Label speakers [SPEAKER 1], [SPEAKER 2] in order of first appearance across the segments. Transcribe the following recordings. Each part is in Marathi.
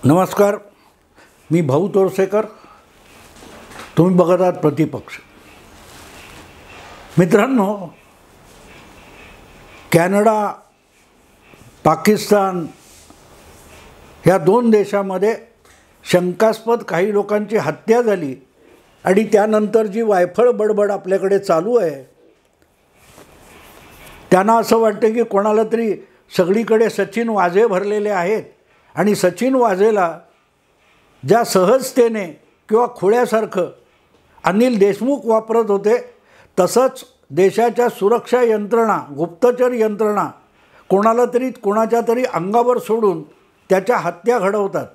[SPEAKER 1] नमस्कार, मी भाऊ तोरसेकर. तुम्ही बघत आहात प्रतिपक्ष. मित्रांनो, कॅनडा, पाकिस्तान ह्या दोन देशामध्ये शंकास्पद काही लोकांची हत्या झाली आणि त्यानंतर जी वायफळ बडबड आपल्याकडे चालू आहे, त्यांना असं वाटतं की कोणाला तरी सगळीकडे सचिन वाझे भरलेले आहेत आणि सचिन वाझेला ज्या सहजतेने किंवा खुळ्यासारखं अनिल देशमुख वापरत होते, तसंच देशाच्या सुरक्षा यंत्रणा, गुप्तचर यंत्रणा कोणाला तरी कोणाच्या तरी अंगावर सोडून त्याच्या हत्या घडवतात.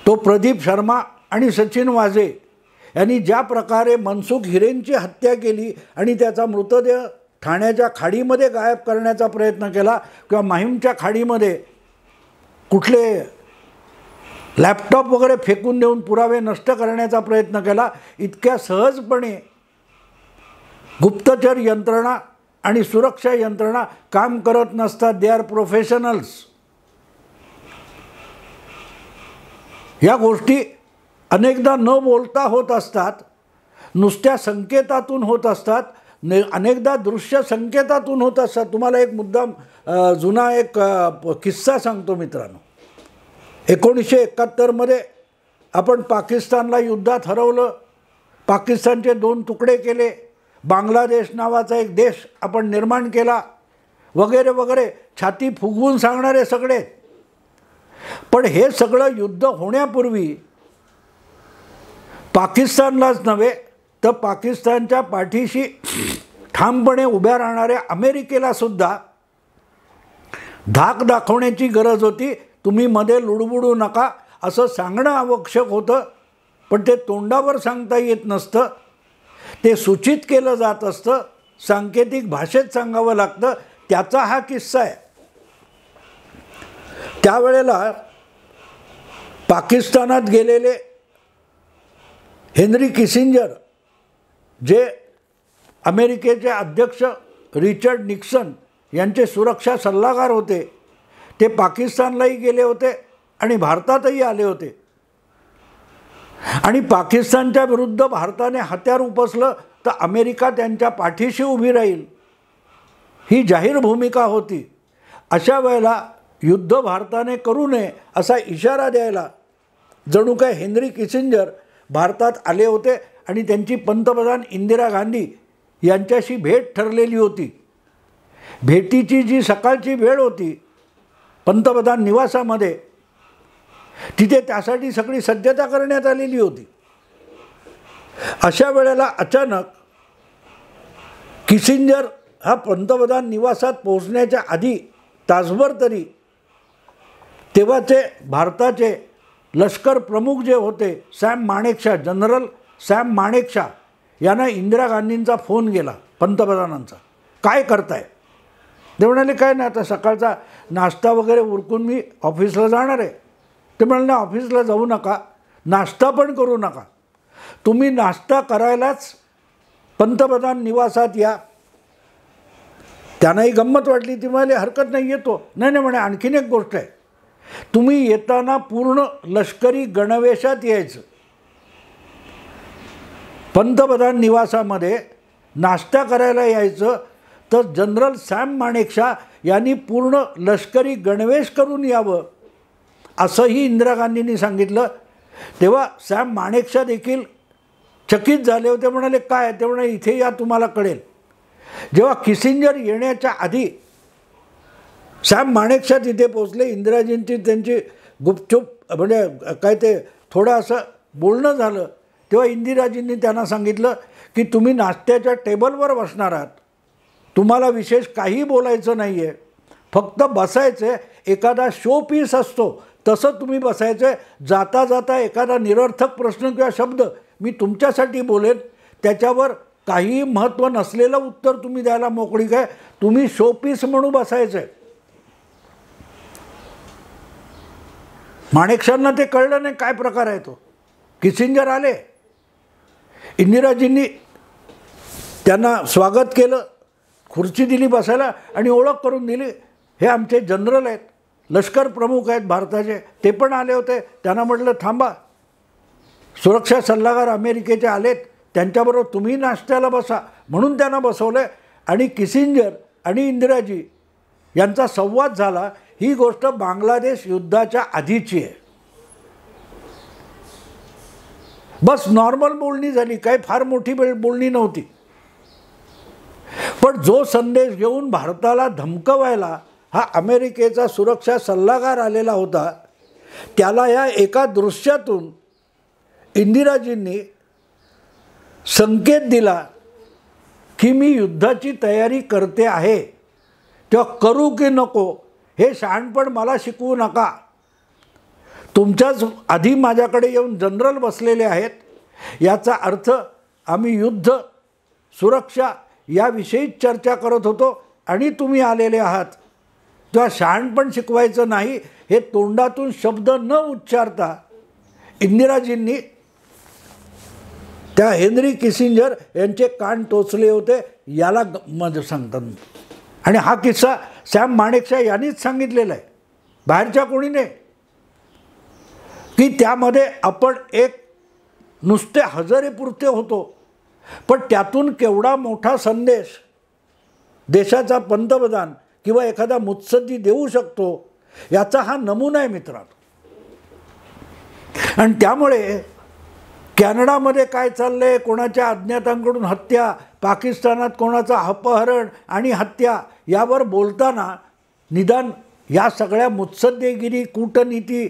[SPEAKER 1] तो प्रदीप शर्मा आणि सचिन वाझे यांनी ज्या प्रकारे मनसुख हिरेनची हत्या केली आणि त्याचा मृतदेह ठाण्याच्या खाडीमध्ये गायब करण्याचा प्रयत्न केला किंवा माहीमच्या खाडीमध्ये कुठले लॅपटॉप वगैरे फेकून देऊन पुरावे नष्ट करण्याचा प्रयत्न केला, इतक्या सहजपणे गुप्तचर यंत्रणा आणि सुरक्षा यंत्रणा काम करत नसतात. They are professionals. या गोष्टी अनेकदा न बोलता होत असतात, नुसत्या संकेतातून होत असतात, अनेकदा दृश्य संकेतातून होत असतात. तुम्हाला एक मुद्दाम जुना एक किस्सा सांगतो मित्रांनो. 1971 आपण पाकिस्तानला युद्धात हरवलं, पाकिस्तानचे 2 तुकडे केले, बांगलादेश नावाचा एक देश आपण निर्माण केला, वगैरे वगैरे छाती फुगवून सांगणारे सगळे. पण हे सगळं युद्ध होण्यापूर्वी पाकिस्तानलाच नव्हे तर पाकिस्तानच्या पाठीशी ठामपणे उभ्या राहणाऱ्या अमेरिकेला सुद्धा धाक दाखवण्याची गरज होती. तुम्ही मध्ये लुडबुडू नका असं सांगणं आवश्यक होतं, पण ते तोंडावर सांगता येत नसतं, ते सूचित केलं जात असतं, सांकेतिक भाषेत सांगावं लागतं. त्याचा हा किस्सा आहे. त्यावेळेला पाकिस्तानात गेलेले हेनरी किसिंजर, जे अमेरिकेचे अध्यक्ष रिचर्ड निक्सन यांचे सुरक्षा सल्लागार होते, ते पाकिस्तानलाही गेले होते आणि भारतातही आले होते. आणि पाकिस्तानच्या विरुद्ध भारताने हत्यार उपसलं तर अमेरिका त्यांच्या पाठीशी उभी राहील, ही जाहीर भूमिका होती. अशा वेळेला युद्ध भारताने करू नये असा इशारा द्यायला जणू काय हेनरी किसिंजर भारतात आले होते आणि त्यांची पंतप्रधान इंदिरा गांधी यांच्याशी भेट ठरलेली होती. भेटीची जी सकाळची वेळ होती पंतप्रधान निवासामध्ये, तिथे त्यासाठी सगळी सज्जता करण्यात आलेली होती. अशा वेळेला अचानक किसिंजर हा पंतप्रधान निवासात पोहोचण्याच्या आधी तासभर तरी तेव्हाचे भारताचे लष्कर प्रमुख जे होते Sam Manekshaw, general Sam Manekshaw यांना इंदिरा गांधींचा फोन गेला पंतप्रधानांचा. काय करताय? ते म्हणाले काय नाही, आता सकाळचा नाश्ता वगैरे उरकून मी ऑफिसला जाणार आहे. ते म्हणाले ऑफिसला जाऊ नका, नाश्ता पण करू नका, तुम्ही नाश्ता करायलाच पंतप्रधान निवासात या. त्यांनाही गंमत वाटली. ती म्हणाले हरकत नाही, येतो. नाही नाही म्हणे, आणखीन एक गोष्ट आहे, तुम्ही येताना पूर्ण लष्करी गणवेशात यायचं. पंतप्रधान निवासामध्ये नाश्ता करायला यायचं तर जनरल सॅम माणेकशॉ यांनी पूर्ण लष्करी गणवेश करून यावं असंही इंदिरा गांधींनी सांगितलं. तेव्हा सॅम माणेकशॉ देखील चकित झाले होते. म्हणाले काय? ते म्हणाले इथे या, तुम्हाला कळेल. जेव्हा किसिंजर येण्याच्या आधी सॅम माणेकशॉ तिथे पोचले, इंदिराजींची त्यांची गुपचूप म्हणजे काय ते थोडं असं बोलणं झालं, तेव्हा इंदिराजींनी त्यांना सांगितलं की तुम्ही नाश्त्याच्या टेबलवर बसणार आहात, तुम्हाला विशेष काही बोलायचं नाही आहे, फक्त बसायचं. एखादा शो पीस असतो तसं तुम्ही बसायचं. जाता जाता एखादा निरर्थक प्रश्न किंवा शब्द मी तुमच्यासाठी बोलेन, त्याच्यावर काहीही महत्त्व नसलेलं उत्तर तुम्ही द्यायला मोकळी काय, तुम्ही शो पीस म्हणून बसायचं आहे. माणेकशॉंना ते कळलं नाही काय प्रकार आहे तो. किसिंजर आले, इंदिराजींनी त्यांना स्वागत केलं, खुर्ची दिली बसायला आणि ओळख करून दिली, हे आमचे जनरल आहेत, लष्कर प्रमुख आहेत भारताचे, ते पण आले होते. त्यांना म्हटलं थांबा, सुरक्षा सल्लागार अमेरिकेचे आलेत, त्यांच्याबरोबर तुम्ही नाश्त्याला बसा म्हणून त्यांना बसवलं. आणि किसिंजर आणि इंदिराजी यांचा संवाद झाला. ही गोष्ट बांगलादेश युद्धाच्या आधीची आहे. बस नॉर्मल बोलणी झाली, काही फार मोठी बोलणी नव्हती. पण जो संदेश घेऊन भारताला धमकवायला हा अमेरिकेचा सुरक्षा सल्लागार आलेला होता, त्याला या एका दृश्यातून इंदिराजींनी संकेत दिला की मी युद्धाची तयारी करते आहे, तेव्हा करू की नको हे शहाणपण मला शिकवू नका. तुमच्याच आधी माझ्याकडे येऊन जनरल बसलेले आहेत, याचा अर्थ आम्ही युद्ध सुरक्षा याविषयीच चर्चा करत होतो आणि तुम्ही आलेले आहात, तेव्हा शहाणपण शिकवायचं नाही. हे तोंडातून शब्द न उच्चारता इंदिराजींनी त्या हेनरी किसिंजर यांचे कान टोचले होते, याला म्हणजे सांगतात. आणि हा किस्सा सॅम माणेकशॉ यांनीच सांगितलेला आहे, बाहेरच्या कोणीने, की त्यामध्ये आपण एक नुसते हजेरीपुरते होतो, पण त्यातून केवढा मोठा संदेश देशाचा पंतप्रधान किंवा एखादा मुत्सद्दी देऊ शकतो याचा हा नमुना आहे मित्रांनो. आणि त्यामुळे कॅनडामध्ये काय चाललं आहे, कोणाच्या अज्ञातांकडून हत्या, पाकिस्तानात कोणाचं अपहरण आणि हत्या, यावर बोलताना निदान या सगळ्या मुत्सद्देगिरी, कूटनीती,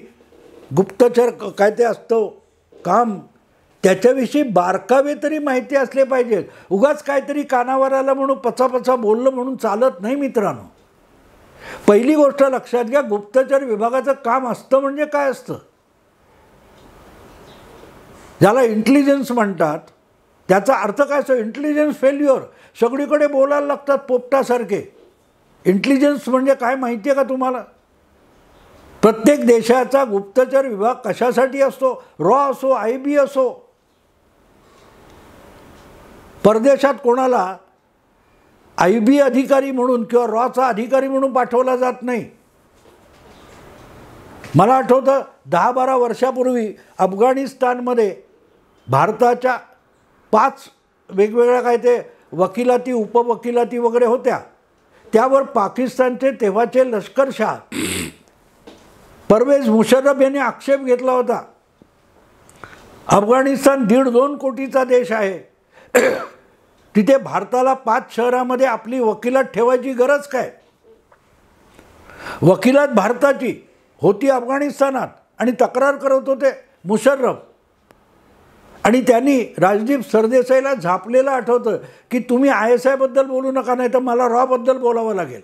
[SPEAKER 1] गुप्तचर काय ते असतं काम, त्याच्याविषयी बारकावे तरी माहिती असले पाहिजेत. उगाच काहीतरी कानावर आलं म्हणून पचापचा बोललं म्हणून चालत नाही मित्रांनो. पहिली गोष्ट लक्षात घ्या, गुप्तचर विभागाचं काम असतं म्हणजे काय असतं, ज्याला इंटेलिजन्स म्हणतात, त्याचा अर्थ काय असतो, इंटेलिजन्स फेल्युअर. सगळीकडे बोलायला लागतात पोपटासारखे. इंटेलिजन्स म्हणजे काय माहिती आहे का तुम्हाला? प्रत्येक देशाचा गुप्तचर विभाग कशासाठी असतो, रॉ असो, IB असो. परदेशात कोणाला IB अधिकारी म्हणून किंवा रॉचा अधिकारी म्हणून पाठवला जात नाही. मला आठवतं 10-12 वर्षापूर्वी अफगाणिस्तानमध्ये भारताच्या 5 वेगवेगळ्या काय ते वकिलाती, उपवकिलाती वगैरे होत्या. त्यावर पाकिस्तानचे तेव्हाचे लष्करशाह परवेज मुशर्रफ यांनी आक्षेप घेतला होता. अफगाणिस्तान 1.5-2 कोटीचा देश आहे, तिथे भारताला 5 शहरामध्ये आपली वकिलात ठेवायची गरज काय? वकिलात भारताची होती अफगाणिस्तानात आणि तक्रार करत होते मुशर्रफ. आणि त्यांनी राजदीप सरदेसाईला झापलेलं आठवतं की तुम्ही ISI बद्दल बोलू नका, नाही तर मला रॉ बद्दल बोलावं लागेल.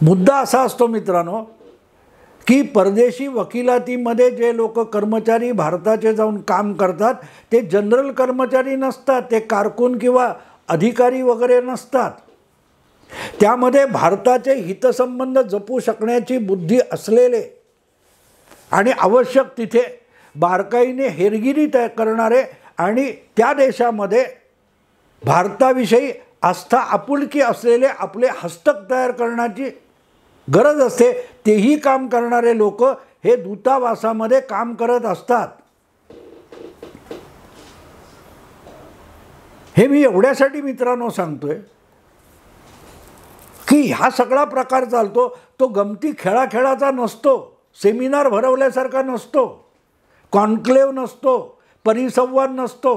[SPEAKER 1] मुद्दा असा असतो मित्रांनो की परदेशी वकिलातीमध्ये जे लोक कर्मचारी भारताचे जाऊन काम करतात ते जनरल कर्मचारी नसतात, ते कारकून किंवा अधिकारी वगैरे नसतात. त्यामध्ये भारताचे हितसंबंध जपू शकण्याची बुद्धी असलेले आणि आवश्यक तिथे बारकाईने हेरगिरी तयार करणारे आणि त्या देशामध्ये भारताविषयी आस्था, आपुलकी असलेले आपले हस्तक तयार करण्याची गरज असते, तेही काम करणारे लोक हे दूतावासामध्ये काम करत असतात. हे मी एवढ्यासाठी मित्रांनो सांगतोय की हा सगळा प्रकार चालतो तो गमती खेळाखेळाचा नसतो, सेमिनार भरवल्यासारखा नसतो, कॉन्क्लेव्ह नसतो, परिसंवाद नसतो.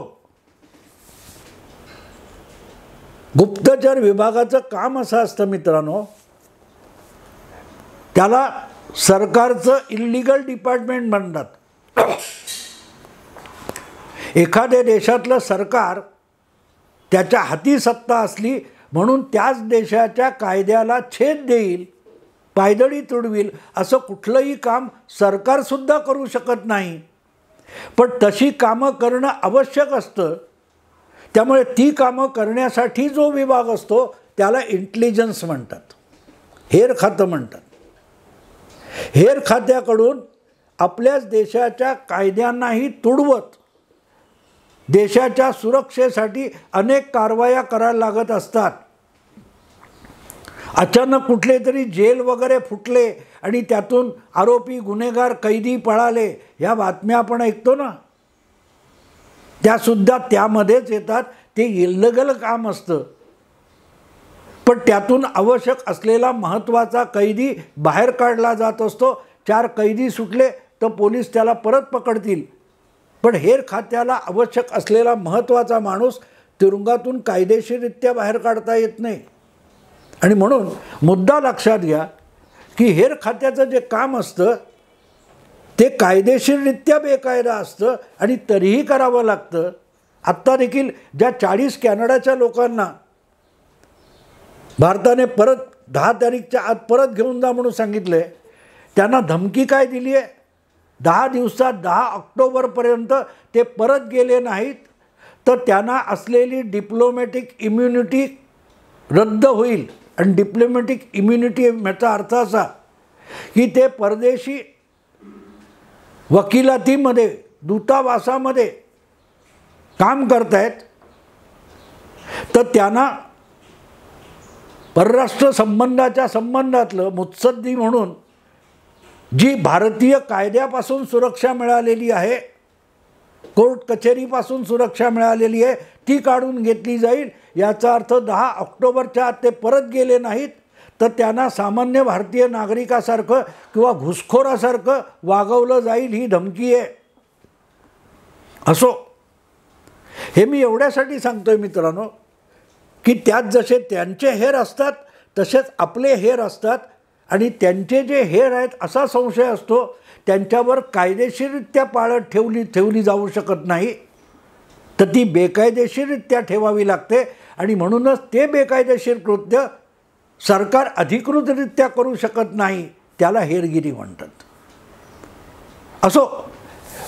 [SPEAKER 1] गुप्तचर विभागाचं काम असं असतं मित्रांनो, त्याला सरकारचं इल्लीगल डिपार्टमेंट म्हणतात. एखाद्या देशातलं सरकार त्याच्या हाती सत्ता असली म्हणून त्याच देशाच्या कायद्याला छेद देईल, पायदळी तुडवील असं कुठलंही काम सरकारसुद्धा करू शकत नाही. पण तशी कामं करणं आवश्यक असतं. त्यामुळे ती कामं करण्यासाठी जो विभाग असतो त्याला इंटेलिजन्स म्हणतात, हेर खातं म्हणतात. हेर खात्याकडून आपल्याच देशाच्या कायद्यांनाही तुडवत देशाच्या सुरक्षेसाठी अनेक कारवाया करायला लागत असतात. अचानक कुठले तरी जेल वगैरे फुटले आणि त्यातून आरोपी गुन्हेगार कैदी पळाले, ह्या बातम्या आपण ऐकतो ना, त्यासुद्धा त्यामध्येच येतात. ते इल्लीगल काम असतं, पण त्यातून आवश्यक असलेला महत्त्वाचा कैदी बाहेर काढला जात असतो. 4 कैदी सुटले तर पोलीस त्याला परत पकडतील, पण हेर खात्याला आवश्यक असलेला महत्त्वाचा माणूस तुरुंगातून कायदेशीररित्या बाहेर काढता येत नाही. आणि म्हणून मुद्दा लक्षात घ्या की हेर खात्याचं जे काम असतं ते कायदेशीररित्या बेकायदा असतं आणि तरीही करावं लागतं. आत्ता देखील ज्या 40 कॅनडाच्या लोकांना भारताने परत 10 तारीखच्या आत परत घेऊन जा म्हणून सांगितलं आहे, त्यांना धमकी काय दिली आहे, 10 दिवसात 10 ऑक्टोबरपर्यंत ते परत गेले नाहीत तर त्यांना असलेली डिप्लोमॅटिक इम्युनिटी रद्द होईल. आणि डिप्लोमॅटिक इम्युनिटी याचा अर्थ असा की ते परदेशी वकिलातीमध्ये दूतावासामध्ये काम करतायत तर त्यांना परराष्ट्र संबंधाच्या संबंधातलं मुत्सद्दी म्हणून जी भारतीय कायद्यापासून सुरक्षा मिळालेली आहे, कोर्ट कचेरीपासून सुरक्षा मिळालेली आहे, ती काढून घेतली जाईल. याचा अर्थ 10 ऑक्टोबरच्या आत ते परत गेले नाहीत तर त्यांना सामान्य भारतीय नागरिकासारखं किंवा घुसखोरासारखं वागवलं जाईल, ही धमकी आहे. असो, हे मी एवढ्यासाठी सांगतोय मित्रांनो की त्यात जसे त्यांचे हेर असतात तसेच आपले हेर असतात आणि त्यांचे जे हेर आहेत असा संशय असतो त्यांच्यावर कायदेशीररित्या पाळत ठेवली जाऊ शकत नाही, तर ती बेकायदेशीररित्या ठेवावी लागते. आणि म्हणूनच ते बेकायदेशीर कृत्य सरकार अधिकृतरित्या करू शकत नाही, त्याला हेरगिरी म्हणतात. असो,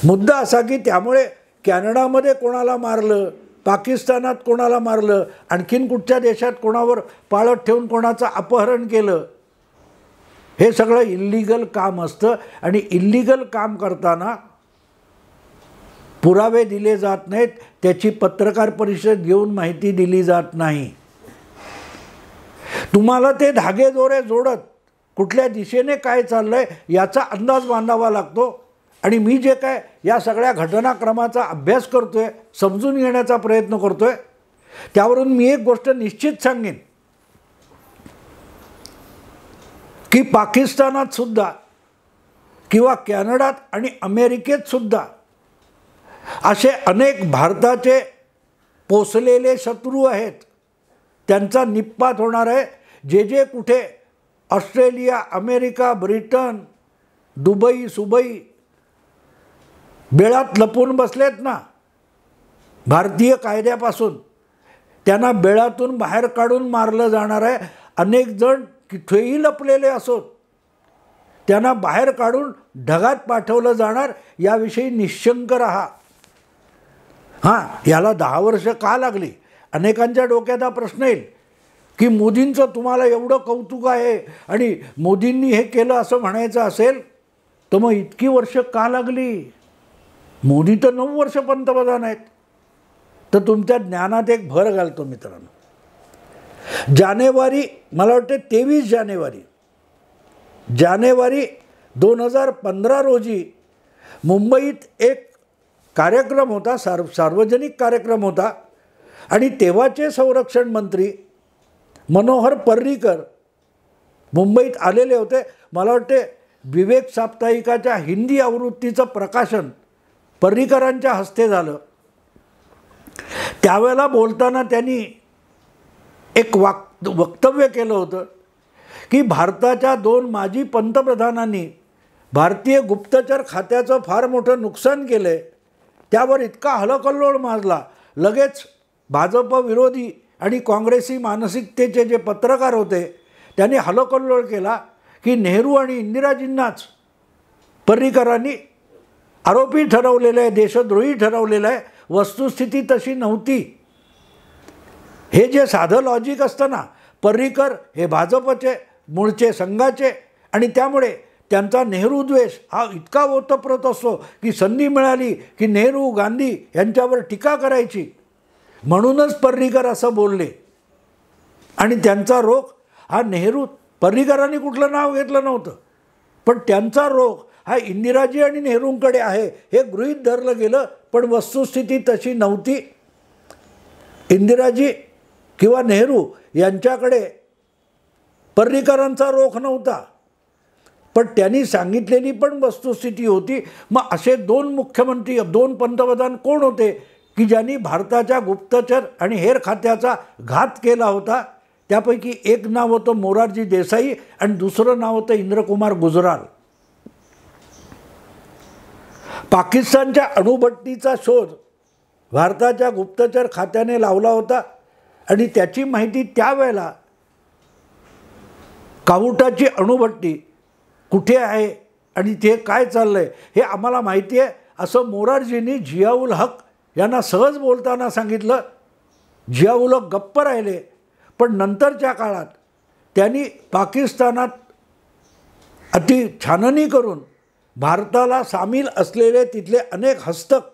[SPEAKER 1] मुद्दा असा की त्यामुळे कॅनडामध्ये कोणाला मारलं, पाकिस्तानात कोणाला मारलं, आणखीन कुठच्या देशात कोणावर पाळत ठेवून कोणाचं अपहरण केलं, हे सगळं इल्लीगल काम असतं. आणि इल्लीगल काम करताना पुरावे दिले जात नाहीत, त्याची पत्रकार परिषद घेऊन माहिती दिली जात नाही. तुम्हाला ते धागेदोरे जोडत कुठल्या दिशेने काय चाललंय याचा अंदाज बांधावा लागतो. आणि मी जे काय या सगळ्या घटनाक्रमाचा अभ्यास करतोय, समजून घेण्याचा प्रयत्न करतोय, त्यावरून मी एक गोष्ट निश्चित सांगेन की पाकिस्तानात सुद्धा किंवा कॅनडात आणि अमेरिकेत सुद्धा असे अनेक भारताचे पोसलेले शत्रू आहेत, त्यांचा निपात होणार आहे. जे कुठे ऑस्ट्रेलिया, अमेरिका, ब्रिटन, दुबई बेळात लपून बसलेत ना भारतीय कायद्यापासून, त्यांना बेळातून बाहेर काढून मारलं जाणार आहे. अनेक जण कुठेही लपलेले असोत त्यांना बाहेर काढून ढगात पाठवलं जाणार, याविषयी निशंक राहा. हां, याला 10 वर्ष का लागली? अनेकांच्या डोक्यात हा प्रश्न येईल की मोदींचं तुम्हाला एवढं कौतुक आहे आणि मोदींनी हे केलं असं म्हणायचं असेल तर मग इतकी वर्ष का लागली? मोदी तर 9 वर्ष पंतप्रधान आहेत. तर तुमच्या ज्ञानात एक भर घालतो मित्रांनो. जानेवारी, मला वाटते 23 जानेवारी 2015 रोजी मुंबईत एक कार्यक्रम होता, सार्वजनिक कार्यक्रम होता. आणि तेव्हाचे संरक्षण मंत्री मनोहर पर्रीकर मुंबईत आलेले होते. मला वाटते विवेक साप्ताहिकाच्या हिंदी आवृत्तीचं प्रकाशन पर्रीकरांच्या हस्ते झालं. त्यावेळेला बोलताना त्यांनी एक वक्तव्य केलं होतं की भारताच्या 2 माजी पंतप्रधानांनी भारतीय गुप्तचर खात्याचं फार मोठं नुकसान केलं आहे, त्यावर इतका हलकल्लोळ माजला. लगेच भाजप विरोधी आणि काँग्रेसी मानसिकतेचे जे पत्रकार होते त्यांनी हलकल्लोळ केला की नेहरू आणि इंदिराजींनाच पर्रीकरांनी आरोपी ठरवलेलं आहे, देशद्रोही ठरवलेलं आहे. वस्तुस्थिती तशी नव्हती. हे जे साधं लॉजिक असतं ना, पर्रीकर हे भाजपचे मूळचे संघाचे आणि त्यामुळे त्यांचा नेहरू द्वेष हा इतका ओतप्रोत असतो की संधी मिळाली की नेहरू गांधी यांच्यावर टीका करायची. म्हणूनच पर्रीकर असं बोलले आणि त्यांचा रोख हा नेहरू, पर्रिकरांनी कुठलं नाव घेतलं नव्हतं, पण त्यांचा रोख हा इंदिराजी आणि नेहरूंकडे आहे हे गृहीत धरलं गेलं. पण वस्तुस्थिती तशी नव्हती. इंदिराजी किंवा नेहरू यांच्याकडे पर्रिकरांचा रोख नव्हता, पण त्यांनी सांगितलेली पण वस्तुस्थिती होती. मग असे दोन मुख्यमंत्री, दोन पंतप्रधान कोण होते की ज्यांनी भारताच्या गुप्तचर आणि हेर खात्याचा घात केला होता? त्यापैकी एक नाव होतं मोरारजी देसाई आणि दुसरं नाव होतं इंद्रकुमार गुजराल. पाकिस्तानच्या अणुभट्टीचा शोध भारताच्या गुप्तचर खात्याने लावला होता आणि त्याची माहिती त्यावेळेला काहुटाची अणुभट्टी कुठे आहे आणि ते काय चाललं आहे हे आम्हाला माहिती आहे असं मोरारजींनी जियाउल हक यांना सहज बोलताना सांगितलं. जियाउल हक गप्प राहिले, पण नंतरच्या काळात त्यांनी पाकिस्तानात अति छाननी करून भारताला सामील असलेले तिथले अनेक हस्तक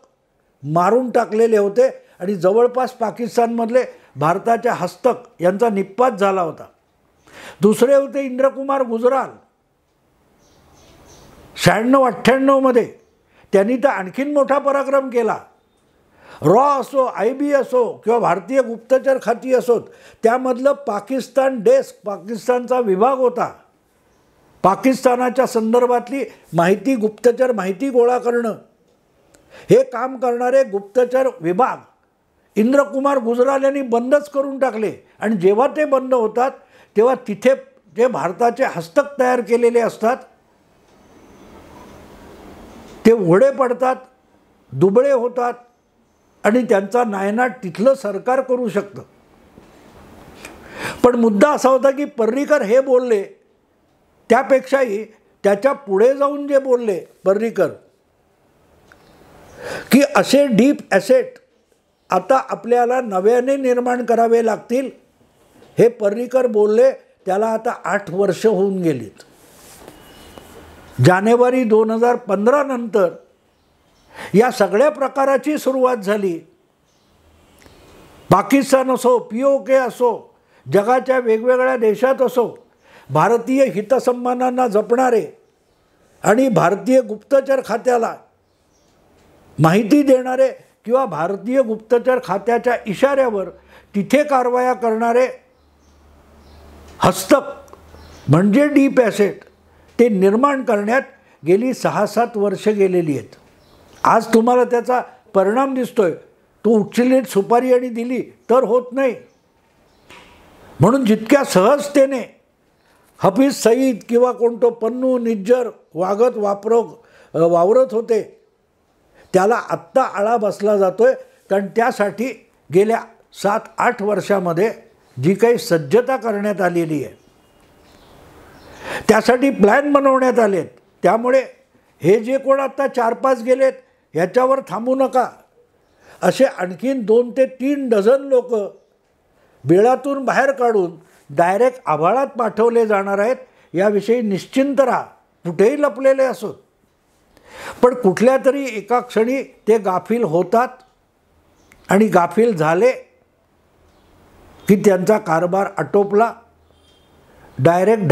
[SPEAKER 1] मारून टाकलेले होते आणि जवळपास पाकिस्तानमधले भारताच्या हस्तक यांचा निप्पात झाला होता. दुसरे होते इंद्रकुमार गुजराल. 96-98 त्यांनी तर आणखीन मोठा पराक्रम केला. रॉ असो, IB असो किंवा भारतीय गुप्तचर खाती असोत, त्यामधलं पाकिस्तान डेस्क, पाकिस्तानचा विभाग होता. पाकिस्तानाच्या संदर्भातली माहिती, गुप्तचर माहिती गोळा करणं हे काम करणारे गुप्तचर विभाग इंद्रकुमार गुजराल यांनी बंदच करून टाकले. आणि जेव्हा ते बंद होतात तेव्हा तिथे जे भारताचे हस्तक तयार केलेले असतात ते उघडे पडतात, दुबळे होतात आणि त्यांचा नायनाट तिथलं सरकार करू शकतं. पण मुद्दा असा होता की पर्रिकर हे बोलले, त्यापेक्षाही त्याच्या पुढे जाऊन जे बोलले पर्रिकर की असे डीप ॲसेट आता आपल्याला नव्याने निर्माण करावे लागतील, हे पर्रिकर बोलले. त्याला आता 8 वर्ष होऊन गेलीत. जानेवारी 2015 नंतर या सगळ्या प्रकाराची सुरुवात झाली. पाकिस्तान असो, POK असो, जगाच्या वेगवेगळ्या देशात असो, भारतीय हितसंबंधांना जपणारे आणि भारतीय गुप्तचर खात्याला माहिती देणारे किंवा भारतीय गुप्तचर खात्याच्या इशाऱ्यावर तिथे कारवाया करणारे हस्तक म्हणजे डीप ॲसेट ते निर्माण करण्यात गेली 6-7 वर्ष गेलेली आहेत. आज तुम्हाला त्याचा परिणाम दिसतोय. तो उचललीत सुपारी आणि दिली तर होत नाही. म्हणून जितक्या सहजतेने हफीज सईद किंवा कोणतो पन्नू निज्जर वावरत होते त्याला आत्ता आळा बसला जातोय. कारण त्यासाठी गेल्या 7-8 वर्षामध्ये जी काही सज्जता करण्यात आलेली आहे, त्यासाठी प्लॅन बनवण्यात आलेत. त्यामुळे हे जे कोण आत्ता 4-5 गेलेत ह्याच्यावर थांबू नका. असे आणखीन 2 ते 3 डझन लोक बिळातून बाहेर काढून डायरेक्ट आभाळात पाठवले जाणार आहेत. याविषयी निश्चिंत राहा, कुठेही लपलेले असोत. पण कुठल्या तरी एका क्षणी ते गाफील होतात आणि गाफील झाले की त्यांचा कारभार आटोपला. डायरेक्ट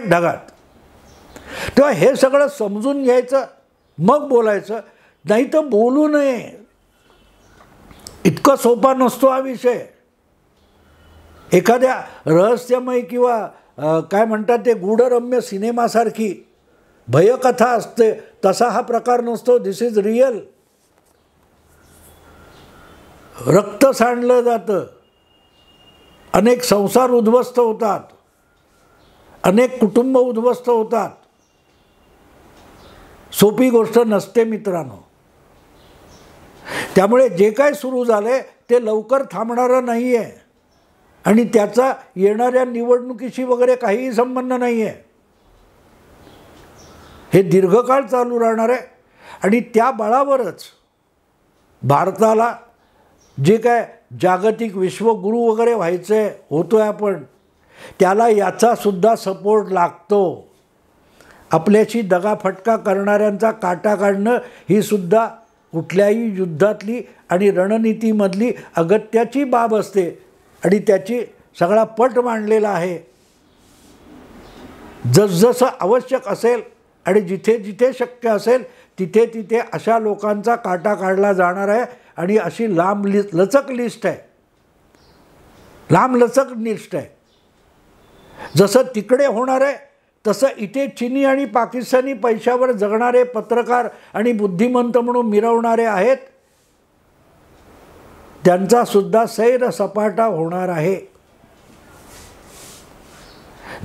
[SPEAKER 1] ढगात. तेव्हा हे सगळं समजून घ्यायचं, मग बोलायचं. नाही तर बोलू नये. इतका सोपा नसतो हा विषय. एखाद्या रहस्यमय किंवा काय म्हणतात ते गूढरम्य सिनेमासारखी भयकथा असते तसा हा प्रकार नसतो. दिस इज रिअल. रक्त सांडलं जातं, अनेक संसार उद्ध्वस्त होतात, अनेक कुटुंब उद्ध्वस्त होतात. सोपी गोष्ट नसते मित्रांनो. त्यामुळे जे काय सुरू झाले ते लवकर थांबणारं नाही आहे आणि त्याचा येणाऱ्या निवडणुकीशी वगैरे काहीही संबंध नाही आहे. हे दीर्घकाळ चालू राहणार आहे आणि त्या बळावरच भारताला जे काय जागतिक विश्वगुरू वगैरे व्हायचं आहे, होतोय आपण, त्याला याचासुद्धा सपोर्ट लागतो. आपल्याशी दगाफटका करणाऱ्यांचा काटा काढणं ही सुद्धा कुठल्याही युद्धातली आणि रणनीतीमधली अगत्याची बाब असते आणि त्याची सगळा पट मांडलेला आहे. जसजसं आवश्यक असेल आणि जिथे जिथे शक्य असेल तिथे तिथे अशा लोकांचा काटा काढला जाणार आहे. आणि अशी लचक लिस्ट आहे, लांबलचक लिस्ट आहे. जसं तिकडे होणार आहे तसं इथे चीनी आणि पाकिस्तानी पैशावर जगणारे पत्रकार आणि बुद्धिमंत म्हणून मिरवणारे आहेत, त्यांचा सुद्धा सैरसपाटा होणार आहे.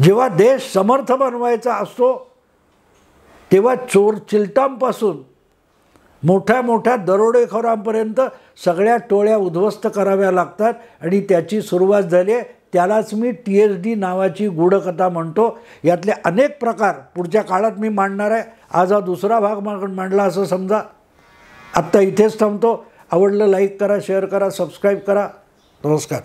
[SPEAKER 1] जेव्हा देश समर्थ बनवायचा असतो तेव्हा चिलटांपासून मोठ्या मोठ्या दरोडेखोरांपर्यंत सगळ्या टोळ्या उद्ध्वस्त कराव्या लागतात. आणि त्याची सुरुवात झाली आहे. त्यालाच मी TSD नावाची गूढकथा म्हणतो. यातले अनेक प्रकार पुढच्या काळात मी मांडणार आहे. आज हा दुसरा भाग मांडला असं समजा. आत्ता इथेच थांबतो. आवडलं लाईक करा, शेअर करा, सबस्क्राईब करा. नमस्कार.